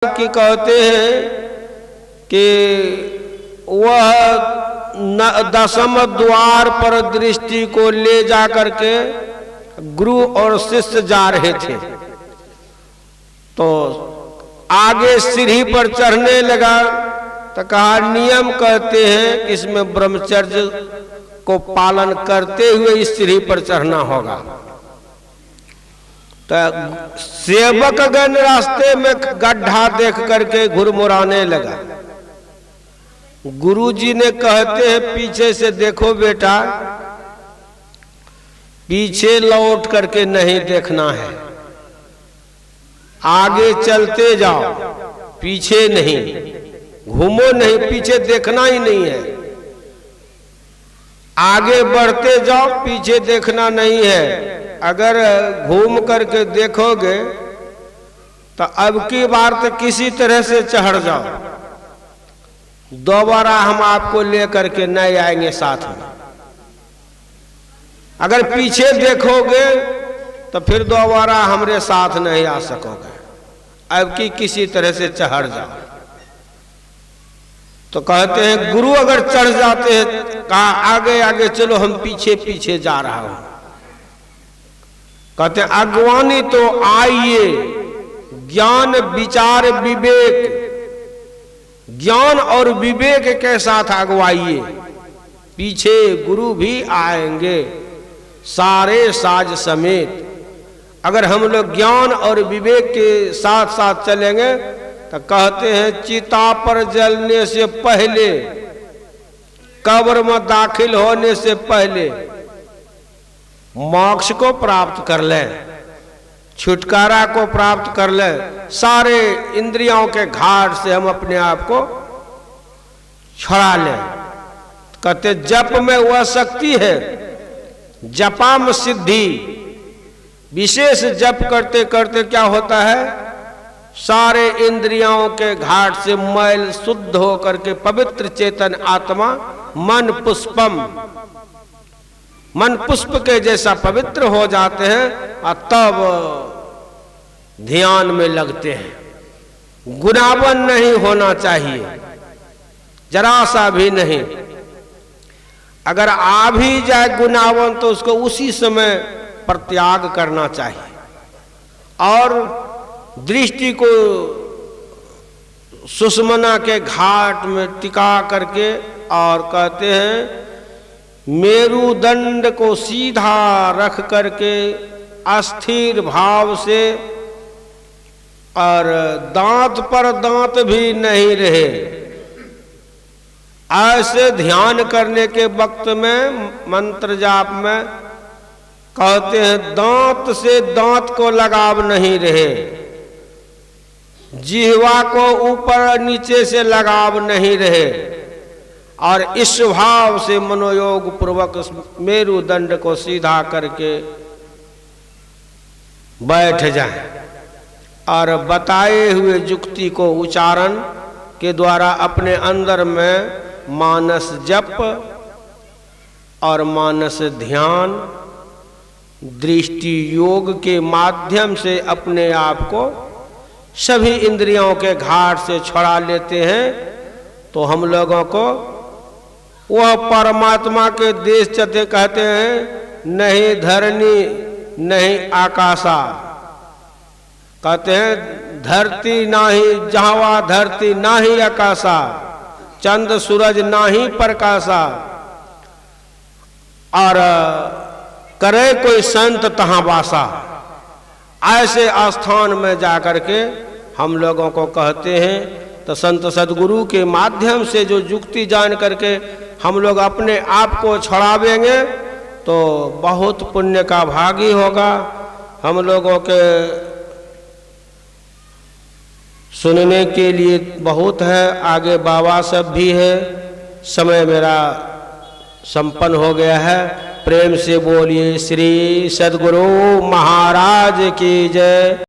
कि कहते हैं कि वह दसम द्वार पर दृष्टि को ले जा करके गुरु और शिष्य जा रहे थे, तो आगे सीढ़ी पर चढ़ने लगा तो कहा नियम कहते हैं कि इसमें ब्रह्मचर्य को पालन करते हुए इस सीढ़ी पर चढ़ना होगा। तो सेवक गण रास्ते में गड्ढा देख करके घुरमुराने लगा। गुरुजी ने कहते हैं पीछे से देखो बेटा, पीछे लौट करके नहीं देखना है, आगे चलते जाओ, पीछे नहीं, घूमो नहीं, पीछे देखना ही नहीं है, आगे बढ़ते जाओ, पीछे देखना नहीं है। अगर घूम करके देखोगे तो अब की बार तो किसी तरह से चढ़ जाओ, दोबारा हम आपको लेकर के नहीं आएंगे साथ में। अगर पीछे देखोगे तो फिर दोबारा हमारे साथ नहीं आ सकोगे, अब की किसी तरह से चढ़ जाओ। तो कहते हैं गुरु अगर चढ़ जाते हैं, कहा आगे आगे चलो, हम पीछे पीछे जा रहा हूं। कहते अगवानी तो आइए, ज्ञान विचार विवेक, ज्ञान और विवेक के साथ अगवाइए, पीछे गुरु भी आएंगे सारे साज समेत। अगर हम लोग ज्ञान और विवेक के साथ साथ चलेंगे तो कहते हैं चिता पर जलने से पहले, कब्र में दाखिल होने से पहले मोक्ष को प्राप्त कर ले, छुटकारा को प्राप्त कर ले, सारे इंद्रियों के घाट से हम अपने आप को छुड़ा ले। कहते जप में वह शक्ति है, जपा में सिद्धि। विशेष जप करते करते क्या होता है, सारे इंद्रियों के घाट से मैल शुद्ध होकर के पवित्र चेतन आत्मा मन पुष्पम, मन पुष्प के जैसा पवित्र हो जाते हैं और तब ध्यान में लगते हैं। गुनावन नहीं होना चाहिए, जरा सा भी नहीं। अगर आ भी जाए गुनावन तो उसको उसी समय परित्याग करना चाहिए और दृष्टि को सुषुम्ना के घाट में टिका करके, और कहते हैं मेरुदंड को सीधा रख करके अस्थिर भाव से, और दांत पर दांत भी नहीं रहे, ऐसे ध्यान करने के वक्त में मंत्र जाप में कहते हैं दांत से दांत को लगाव नहीं रहे, जिह्वा को ऊपर नीचे से लगाव नहीं रहे, और इस भाव से मनोयोग पूर्वक मेरुदंड को सीधा करके बैठ जाए और बताए हुए युक्ति को उच्चारण के द्वारा अपने अंदर में मानस जप और मानस ध्यान दृष्टि योग के माध्यम से अपने आप को सभी इंद्रियों के घाट से छुड़ा लेते हैं। तो हम लोगों को वह परमात्मा के देश चलते कहते हैं नहीं धरनी नहीं आकाशा, कहते हैं धरती नाही जहावा, धरती नाही आकाशा, चंद सूरज नाही प्रकाशा, और करे कोई संत तहां वासा। ऐसे स्थान में जाकर के हम लोगों को कहते हैं। तो संत सदगुरु के माध्यम से जो युक्ति जान करके हम लोग अपने आप को छुड़ावेंगे तो बहुत पुण्य का भागी होगा। हम लोगों के सुनने के लिए बहुत है, आगे बाबा सब भी है। समय मेरा संपन्न हो गया है। प्रेम से बोलिए श्री सदगुरु महाराज की जय।